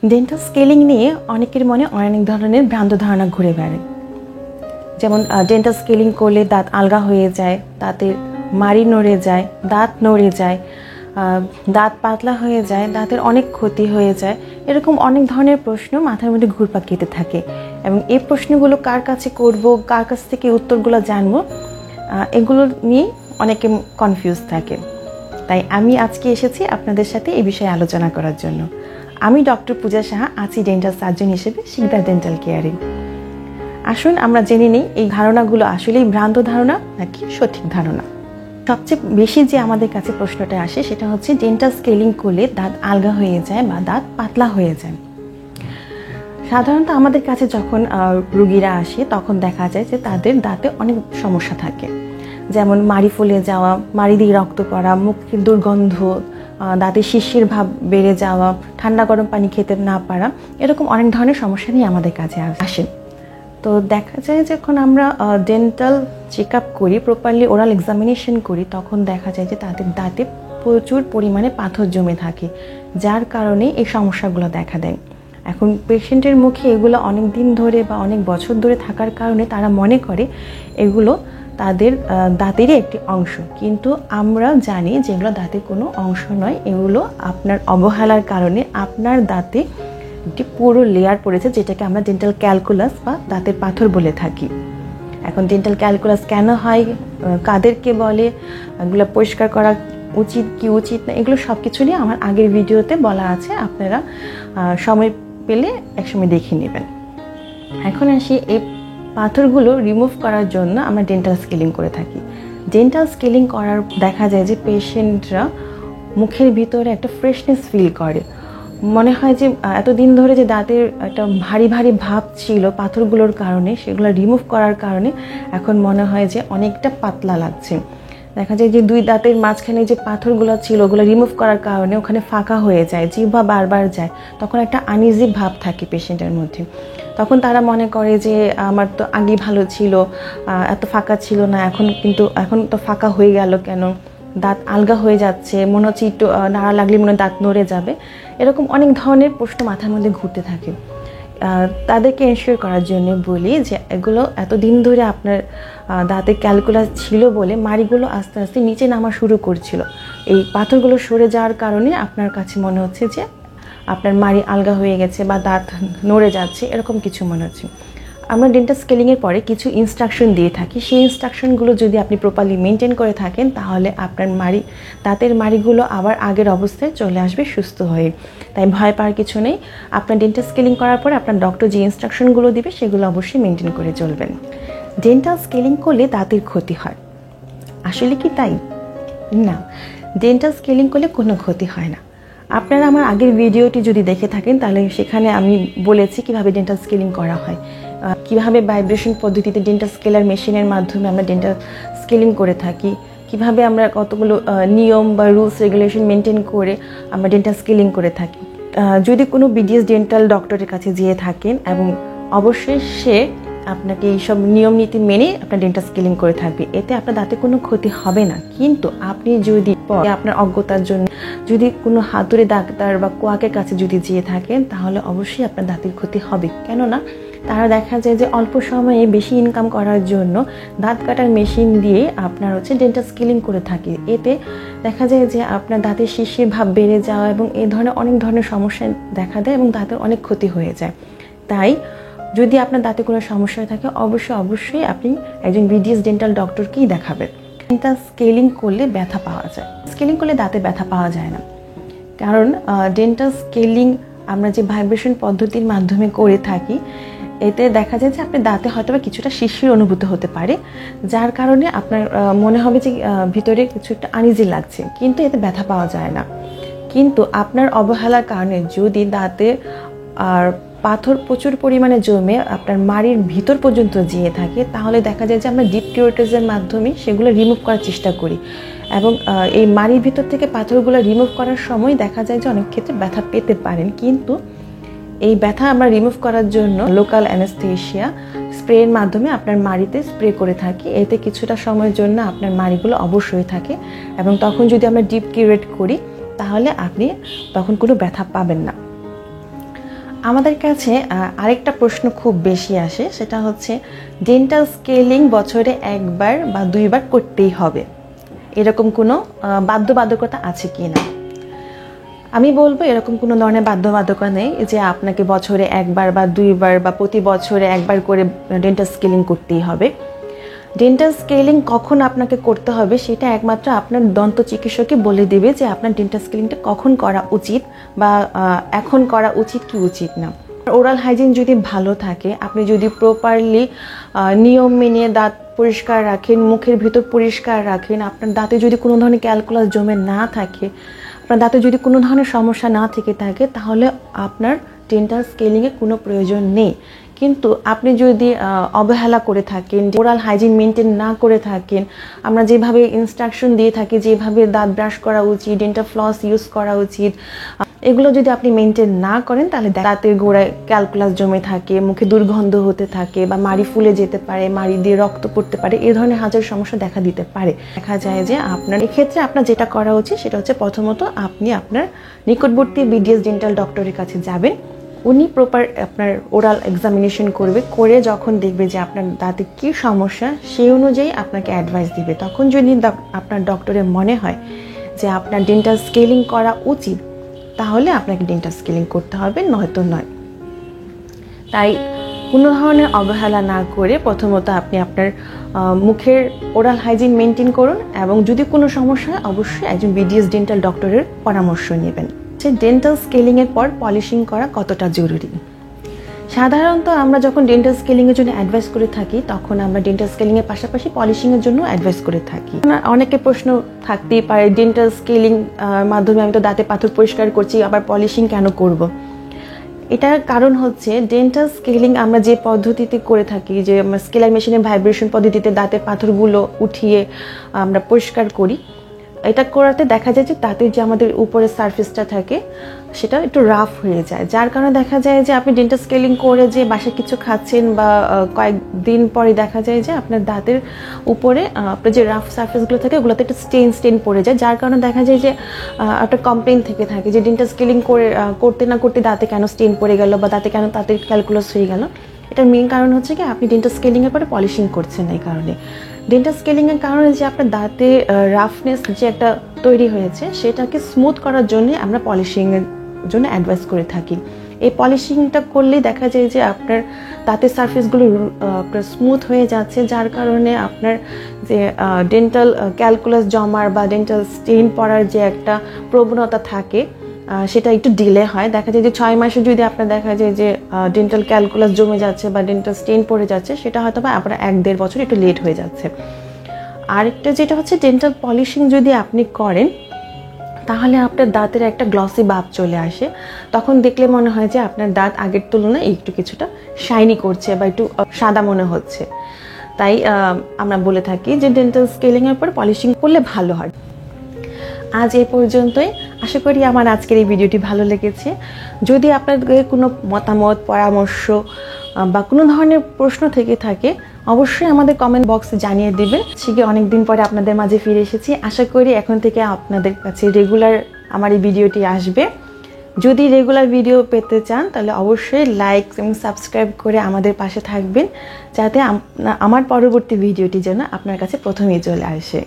Dental scaling নিয়ে অনেকের মনে অনেক ধরনের ভ্রান্ত ধারণা ঘুরে বেড়ায়। যেমন ডেন্টাল স্কেলিং করলে দাঁত আলগা হয়ে যায়, দাঁতের মাড়ি নড়ে যায়, দাঁত নড়ে যায়, দাঁত পাতলা হয়ে যায়, দাঁতের অনেক ক্ষতি হয়ে যায়, এরকম অনেক ধরনের প্রশ্ন মাথার মধ্যে ঘুরপাক খেতে থাকে। এবং এই প্রশ্নগুলো কার কাছে করব, কার কাছ থেকে উত্তরগুলো জানবো, এগুলো নিয়ে অনেকে কনফিউজ থাকে। তাই আমি আজকে এসেছি আপনাদের সাথে এই বিষয়ে আলোচনা করার জন্য। আমি ডক্টর পূজা সাহা, আছি ডেন্টাল সার্জন হিসেবে শিকদার ডেন্টাল কেয়ারে। আসুন আমরা জেনে নিই এই ধারণাগুলো আসলেই ভ্রান্ত ধারণা নাকি সঠিক ধারণা। সবচেয়ে বেশি যে আমাদের কাছে প্রশ্নটা আসে সেটা হচ্ছে ডেন্টাল স্কেলিং করলে দাঁত আলগা হয়ে যায় বা দাঁত পাতলা হয়ে যায়। সাধারণত আমাদের কাছে যখন রোগীরা আসে তখন দেখা যায় যে তাদের দাঁতে অনেক সমস্যা থাকে, যেমন মাড়ি ফুলে যাওয়া, মাড়ি দিয়ে রক্ত পড়া, মুখের দুর্গন্ধ, দাঁতে শিরশির ভাব বেড়ে যাওয়া, ঠান্ডা গরম পানি খেতে না পারা, এরকম অনেক ধরনের সমস্যা নিয়ে আমাদের কাছে আসে। তো দেখা যায় যখন আমরা ডেন্টাল চেক আপ করি, প্রপারলি ওরাল এক্সামিনেশন করি, তখন দেখা যায় যে তাদের দাঁতে প্রচুর পরিমাণে পাথর জমে থাকে, যার কারণে এই সমস্যাগুলো দেখা দেয়। এখন পেশেন্টের মুখে এগুলো অনেক দিন ধরে বা অনেক বছর ধরে থাকার কারণে তারা মনে করে এগুলো তাদের দাঁতেরই একটি অংশ, কিন্তু আমরা জানি যে এগুলো দাঁতের কোনো অংশ নয়। এগুলো আপনার অবহেলার কারণে আপনার দাঁতে একটি পুরো লেয়ার পড়েছে, যেটাকে আমরা ডেন্টাল ক্যালকুলাস বা দাঁতের পাথর বলে থাকি। এখন ডেন্টাল ক্যালকুলাস কেন হয়, কাদেরকে বলে, এগুলো পরিষ্কার করা উচিত কি উচিত না, এগুলো সব কিছু নিয়ে আমার আগের ভিডিওতে বলা আছে, আপনারা সময় পেলে একসময় দেখে নেবেন। এখন আসি এই পাথরগুলো রিমুভ করার জন্য আমরা ডেন্টাল স্কেলিং করে থাকি। ডেন্টাল স্কেলিং করার দেখা যায় যে পেশেন্টরা মুখের ভিতরে একটা ফ্রেশনেস ফিল করে, মনে হয় যে এতদিন ধরে যে দাঁতের একটা ভারী ভারী ভাব ছিল পাথরগুলোর কারণে, সেগুলো রিমুভ করার কারণে এখন মনে হয় যে অনেকটা পাতলা লাগছে। দেখা যায় যে দুই দাঁতের মাঝখানে যে পাথরগুলো ছিল ওগুলো রিমুভ করার কারণে ওখানে ফাঁকা হয়ে যায়, জিহ্বা বারবার যায়, তখন একটা আনইজি ভাব থাকে পেশেন্টের মধ্যে। তখন তারা মনে করে যে আমার তো আগে ভালো ছিল, এত ফাঁকা ছিল না, এখন তো ফাঁকা হয়ে গেল কেন, দাঁত আলগা হয়ে যাচ্ছে, মনে হচ্ছে একটু নাড়া লাগলে মনে হয় দাঁত নড়ে যাবে, এরকম অনেক ধরনের প্রশ্ন মাথার মধ্যে ঘুরতে থাকে। তাদেরকে এনশিওর করার জন্য বলি যে এগুলো এতদিন ধরে আপনার দাঁতে ক্যালকুলাস ছিল বলে মাড়িগুলো আস্তে আস্তে নিচে নামা শুরু করছিল, এই পাথরগুলো সরে যাওয়ার কারণে আপনার কাছে মনে হচ্ছে যে আপনার মাড়ি আলগা হয়ে গেছে বা দাঁত নড়ে যাচ্ছে, এরকম কিছু মনে হচ্ছে। আমরা ডেন্টাল স্কেলিংয়ের পরে কিছু ইনস্ট্রাকশন দিয়ে থাকি, সেই ইনস্ট্রাকশনগুলো যদি আপনি প্রপারলি মেনটেন করে থাকেন তাহলে আপনার দাঁতের মাড়িগুলো আবার আগের অবস্থায় চলে আসবে সুস্থ হয়ে। তাই ভয় পাওয়ার কিছু নেই। আপনার ডেন্টাল স্কেলিং করার পরে আপনার ডক্টর যে ইনস্ট্রাকশনগুলো দিবে সেগুলো অবশ্যই মেনটেন করে চলবেন। ডেন্টাল স্কেলিং করলে দাঁতের ক্ষতি হয়, আসলে কি তাই? না, ডেন্টাল স্কেলিং করলে কোনো ক্ষতি হয় না। আপনারা আমার আগের ভিডিওটি যদি দেখে থাকেন তাহলে সেখানে আমি বলেছি কিভাবে ডেন্টাল স্কেলিং করা হয়, কিভাবে ভাইব্রেশন পদ্ধতিতে ডেন্টাল স্কেলার মেশিনের মাধ্যমে আমরা ডেন্টাল স্কেলিং করে থাকি, কিভাবে আমরা কতগুলো নিয়ম বা রুলস রেগুলেশন মেনটেন করে আমরা ডেন্টাল স্কেলিং করে থাকি। যদি কোনো বিডিএস ডেন্টাল ডক্টরের কাছে যেয়ে থাকেন এবং অবশ্যই সে আপনাকে এইসব নিয়ম নীতি মেনে আপনার ডেন্টাল স্কেলিং করে থাকবে, এতে আপনার দাঁতে কোনো ক্ষতি হবে না। কিন্তু আপনি যদি আপনার অজ্ঞতার জন্য যদি কোনো হাতুড়ে ডাক্তার বা কোয়াকের কাছে যদি যেয়ে থাকেন তাহলে অবশ্যই আপনার দাঁতের ক্ষতি হবে। কেননা তারা দেখা যায় যে অল্প সময়ে বেশি ইনকাম করার জন্য দাঁত কাটার মেশিন দিয়ে আপনার ডেন্টাল স্কেলিং করে থাকে। এতে দেখা যায় যে আপনার দাঁতের শিরশির ভাব বেড়ে যাওয়া এবং এই ধরনের অনেক ধরনের সমস্যা দেখা দেয় এবং দাঁতের অনেক ক্ষতি হয়ে যায়। তাই যদি আপনার দাঁতে কোনো সমস্যা থাকে অবশ্যই আপনি একজন বিডিএস ডেন্টাল ডক্টরকেই দেখাবেন। ডেন্টাল স্কেলিং করলে ব্যথা পাওয়া যায়, স্কেলিং করলে দাঁতে ব্যথা পাওয়া যায় না, কারণ ডেন্টাল স্কেলিং আমরা যে ভাইব্রেশন পদ্ধতির মাধ্যমে করে থাকি এতে দেখা যায় যে আপনার দাঁতে হয়তো বা কিছুটা শিরশির অনুভূত হতে পারে, যার কারণে আপনার মনে হবে যে ভিতরে কিছু একটা আনইজি লাগছে, কিন্তু এতে ব্যথা পাওয়া যায় না। কিন্তু আপনার অবহেলার কারণে যদি দাঁতে আর পাথর প্রচুর পরিমাণে জমে আপনার মাড়ির ভিতর পর্যন্ত যেয়ে থাকে তাহলে দেখা যায় যে আমরা ডিপ কিউরেটর্সের মাধ্যমে সেগুলো রিমুভ করার চেষ্টা করি এবং এই মাড়ির ভিতর থেকে পাথরগুলো রিমুভ করার সময় দেখা যায় যে অনেক ক্ষেত্রে ব্যথা পেতে পারেন। কিন্তু এই ব্যথা আমরা রিমুভ করার জন্য লোকাল অ্যানেস্থেশিয়া স্প্রের মাধ্যমে আপনার মাড়িতে স্প্রে করে থাকি, এতে কিছুটা সময়ের জন্য আপনার মাড়িগুলো অবশ্যই থাকে এবং তখন যদি আমরা ডিপ কিউরেট করি তাহলে আপনি তখন কোনো ব্যথা পাবেন না। আমাদের কাছে আরেকটা প্রশ্ন খুব বেশি আসে, সেটা হচ্ছে ডেন্টাল স্কেলিং বছরে একবার বা দুইবার করতেই হবে, এরকম কোনো বাধ্যবাধকতা আছে কি না। আমি বলবো এরকম কোনো ধরনের বাধ্যবাধকতা নেই যে আপনাকে বছরে একবার বা দুইবার বা প্রতি বছরে একবার করে ডেন্টাল স্কেলিং করতেই হবে। ডেন্টাল স্কেলিং কখন আপনাকে করতে হবে সেটা একমাত্র আপনার দন্ত চিকিৎসকই বলে দেবে যে আপনার ডেন্টাল স্কেলিংটা কখন করা উচিত বা এখন করা উচিত কি উচিত না। ওরাল হাইজিন যদি ভালো থাকে, আপনি যদি প্রপারলি নিয়ম মেনে দাঁত পরিষ্কার রাখেন, মুখের ভিতর পরিষ্কার রাখেন, আপনার দাঁতে যদি কোনো ধরনের ক্যালকুলাস জমে না থাকে, আপনার দাঁতে যদি কোনো ধরনের সমস্যা না থেকে থাকে, তাহলে আপনার ডেন্টাল স্কেলিংয়ের কোনো প্রয়োজন নেই। কিন্তু আপনি যদি অবহেলা করে থাকেন, ওরাল হাইজিন মেনটেন না করে থাকেন, আমরা যেভাবে ইনস্ট্রাকশন দিয়ে থাকি যেভাবে দাঁত ব্রাশ করা উচিত, ডেন্টাল ফ্লস ইউজ করা উচিত, এগুলো যদি আপনি মেনটেন না করেন তাহলে দাঁতের গোড়ায় ক্যালকুলাস জমে থাকে, মুখে দুর্গন্ধ হতে থাকে বা মাড়ি ফুলে যেতে পারে, মাড়ি দিয়ে রক্ত পড়তে পারে, এই ধরনের হাজার সমস্যা দেখা দিতে পারে। দেখা যায় যে আপনার এক্ষেত্রে আপনার যেটা করা উচিত সেটা হচ্ছে প্রথমত আপনি আপনার নিকটবর্তী বিডিএস ডেন্টাল ডক্টরের কাছে যাবেন। উনি প্রপার আপনার ওরাল এক্সামিনেশন করবে, করে যখন দেখবে যে আপনার দাঁতে কী সমস্যা সেই অনুযায়ী আপনাকে অ্যাডভাইস দিবে। তখন যদি আপনার ডক্টরের মনে হয় যে আপনার ডেন্টাল স্কেলিং করা উচিত, তাহলে আপনাকে ডেন্টাল স্কেলিং করতে হবে, নয়তো নয়। তাই কোনো ধরনের অবহেলা না করে প্রথমত আপনি আপনার মুখের ওরাল হাইজিন মেনটেন করুন এবং যদি কোনো সমস্যা হয় অবশ্যই একজন বিডিএস ডেন্টাল ডক্টরের পরামর্শ নেবেন। ডেন্টাল স্কেলিংয়ের পর পলিশিং করা কতটা জরুরি। সাধারণত আমরা যখন ডেন্টাল স্কেলিংয়ের জন্য অ্যাডভাইস করে থাকি তখন আমরা ডেন্টাল স্কেলিংয়ের পাশাপাশি পলিশিংয়ের জন্য অ্যাডভাইস করে থাকি। অনেকে প্রশ্ন থাকতেই পারে, ডেন্টাল স্কেলিং মাধ্যমে আমি তো দাঁতে পাথর পরিষ্কার করছি, আবার পলিশিং কেন করব। এটার কারণ হচ্ছে ডেন্টাল স্কেলিং আমরা যে পদ্ধতিতে করে থাকি, যে স্কেলার মেশিনের ভাইব্রেশন পদ্ধতিতে দাঁতের পাথরগুলো উঠিয়ে আমরা পরিষ্কার করি, এটা করাতে দেখা যায় যে দাঁতের যে আমাদের উপরের সারফেসটা থাকে সেটা একটু রাফ হয়ে যায়, যার কারণে দেখা যায় যে আপনি ডেন্টাল স্কেলিং করে যে বাসায় কিছু খাচ্ছেন বা কয়েকদিন পরে দেখা যায় যে আপনার দাঁতের উপরে আপনার যে রাফ সারফেসগুলো থাকে ওগুলোতে একটা স্টেন পড়ে যায়, যার কারণে দেখা যায় যে একটা কমপ্লেন থেকে থাকে যে ডেন্টাল স্কেলিং করতে না করতে দাঁতে কেন স্টেন পড়ে গেল বা দাঁতে কেন তাদের ক্যালকুলাস হয়ে গেল। এটার মেইন কারণ হচ্ছে কি আপনি ডেন্টাল স্কেলিংয়ের পরে পলিশিং করছেন না। এই কারণে ডেন্টাল স্কেলিংয়ের কারণে যে আপনার দাঁতে রাফনেস যে একটা তৈরি হয়েছে সেটাকে স্মুথ করার জন্য আমরা পলিশিংয়ের জন্য অ্যাডভাইস করে থাকি। এই পলিশিংটা করলেই দেখা যায় যে আপনার দাঁতের সারফেসগুলো আপনার স্মুথ হয়ে যাচ্ছে, যার কারণে আপনার যে ডেন্টাল ক্যালকুলাস জমার বা ডেন্টাল স্টেইন পড়ার যে একটা প্রবণতা থাকে সেটা একটু ডিলে হয়। দেখা যায় যে 6 মাসে যদি আপনার দেখা যায় যে ডেন্টাল ক্যালকুলাস জমে যাচ্ছে বা ডেন্টাল স্টেইন পড়ে যাচ্ছে, সেটা হয়তো বা আপনার 1-1.5 বছর একটু লেট হয়ে যাচ্ছে। আরেকটা যেটা হচ্ছে ডেন্টাল পলিশিং যদি আপনি করেন তাহলে আপনার দাঁতের একটা গ্লসি ভাব চলে আসে, তখন দেখলে মনে হয় যে আপনার দাঁত আগের তুলনায় একটু কিছুটা শাইনি করছে বা একটু সাদা মনে হচ্ছে। তাই আমরা বলে থাকি যে ডেন্টাল স্কেলিংয়ের পর পলিশিং করলে ভালো হয়। আজ এই পর্যন্তই। আশা করি আমার আজকের এই ভিডিওটি ভালো লেগেছে। যদি আপনাদের কোনো মতামত, পরামর্শ বা কোনো ধরনের প্রশ্ন থেকে থাকে অবশ্যই আমাদের কমেন্ট বক্সে জানিয়ে দেবেন। সেটি অনেকদিন পরে আপনাদের মাঝে ফিরে এসেছি। আশা করি এখন থেকে আপনাদের কাছে রেগুলার আমার এই ভিডিওটি আসবে। যদি রেগুলার ভিডিও পেতে চান তাহলে অবশ্যই লাইক এবং সাবস্ক্রাইব করে আমাদের পাশে থাকবেন, যাতে আমার পরবর্তী ভিডিওটি যেন আপনার কাছে প্রথমেই চলে আসে।